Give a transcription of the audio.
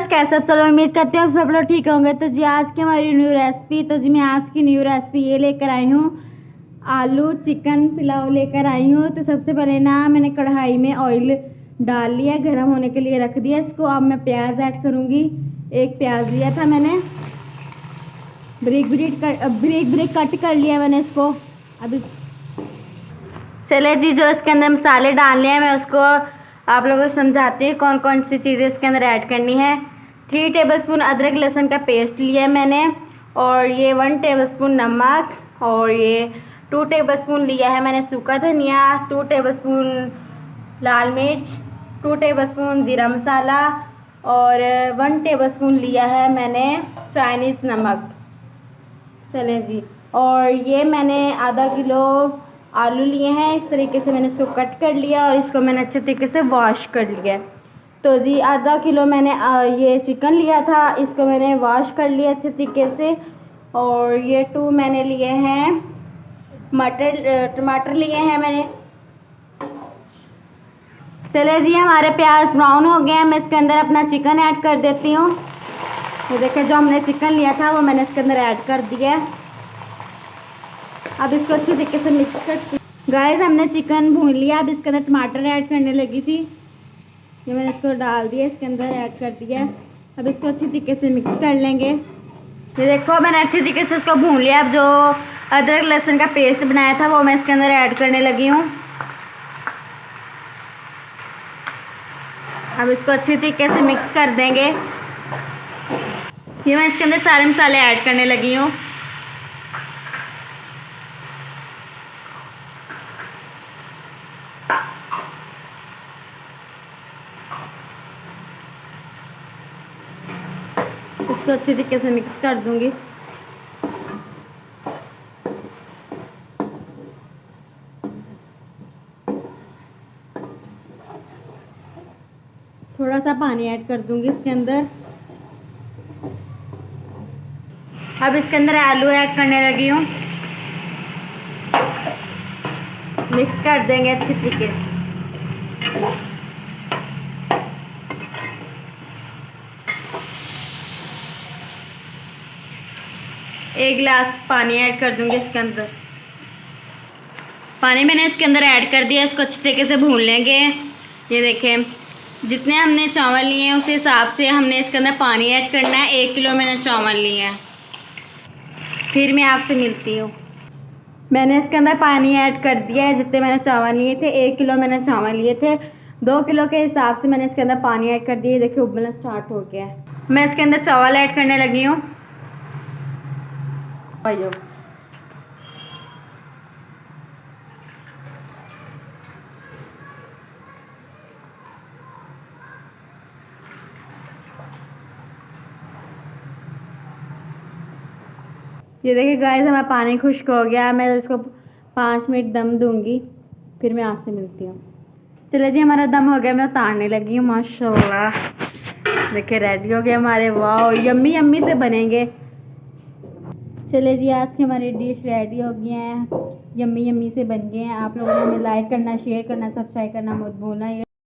Viewers, कैसे सब लोग? उम्मीद करते हैं आप सब लोग ठीक होंगे। तो जी आज की हमारी न्यू रेसिपी, तो जी मैं आज की न्यू रेसिपी ये लेकर आई हूँ, आलू चिकन पुलाव लेकर आई हूँ। तो सबसे पहले ना मैंने कढ़ाई में ऑयल डाल लिया, गर्म होने के लिए रख दिया इसको। अब मैं प्याज ऐड करूँगी। एक प्याज लिया था मैंने, ब्रिक कट कर लिया मैंने इसको। अभी चले जी, जो इसके अंदर मसाले डालने हैं मैं उसको आप लोगों को समझाती हूँ कौन कौन सी चीज़ें इसके अंदर ऐड करनी है। 3 टेबलस्पून अदरक लहसुन का पेस्ट लिया है मैंने, और ये 1 टेबलस्पून नमक, और ये 2 टेबलस्पून लिया है मैंने सूखा धनिया, 2 टेबलस्पून लाल मिर्च, 2 टेबलस्पून जीरा मसाला, और 1 टेबलस्पून लिया है मैंने चाइनीज़ नमक। चलें जी, और ये मैंने आधा किलो आलू लिए हैं। इस तरीके से मैंने इसको कट कर लिया और इसको मैंने अच्छे तरीके से वॉश कर लिया। तो जी आधा किलो मैंने ये चिकन लिया था, इसको मैंने वॉश कर लिया अच्छे तरीके से। और ये 2 मैंने लिए हैं टमाटर लिए हैं मैंने। चले जी, हमारे प्याज ब्राउन हो गए हैं। मैं इसके अंदर अपना चिकन ऐड कर देती हूँ। तो देखिए, जो हमने चिकन लिया था वो मैंने इसके अंदर ऐड कर दिया है। अब इसको अच्छी तरीके से मिक्स कर। गाइस, हमने चिकन भून लिया। अब इसके अंदर टमाटर ऐड करने लगी थी, ये मैंने इसको डाल दिया, इसके अंदर ऐड कर दिया। अब इसको अच्छी तरीके से मिक्स कर लेंगे। ये देखो, मैंने अच्छी तरीके से इसको भून लिया। अब जो अदरक लहसुन का पेस्ट बनाया था वो मैं इसके अंदर ऐड करने लगी हूँ। अब इसको अच्छी तरीके से मिक्स कर देंगे। ये मैं इसके अंदर सारे मसाले ऐड करने लगी हूँ। इसको अच्छी तरीके से मिक्स कर दूंगी। थोड़ा सा पानी ऐड कर दूंगी इसके अंदर। अब इसके अंदर आलू ऐड करने लगी हूँ। मिक्स कर देंगे अच्छी तरीके से। एक गिलास पानी ऐड कर दूंगी इसके अंदर। पानी मैंने इसके अंदर ऐड कर दिया। इसको अच्छी तरीके से भून लेंगे। ये देखें, जितने हमने चावल लिए हैं उस हिसाब से हमने इसके अंदर पानी ऐड करना है। 1 किलो मैंने चावल लिए हैं। फिर मैं आपसे मिलती हूँ। मैंने इसके अंदर पानी ऐड कर दिया है। जितने मैंने चावल लिए थे, 1 किलो मैंने चावल लिए थे, 2 किलो के हिसाब से मैंने इसके अंदर पानी ऐड कर दिया। देखिए, उबलना स्टार्ट हो गया है। मैं इसके अंदर चावल ऐड करने लगी हूँ। ये देखिए गाइस, हमारा पानी खुश्क हो गया। मैं इसको 5 मिनट दम दूंगी, फिर मैं आपसे मिलती हूँ। चलिए जी, हमारा दम हो गया, मैं उतारने लगी हूँ। माशाल्लाह, देखिए रेडी हो गया हमारे। वाह, यम्मी यम्मी से बनेंगे। चलिए जी, आज की हमारी डिश रेडी हो गई है, यम्मी यम्मी से बन गए हैं। आप लोगों ने लाइक करना, शेयर करना, सब्सक्राइब करना मत भूलना।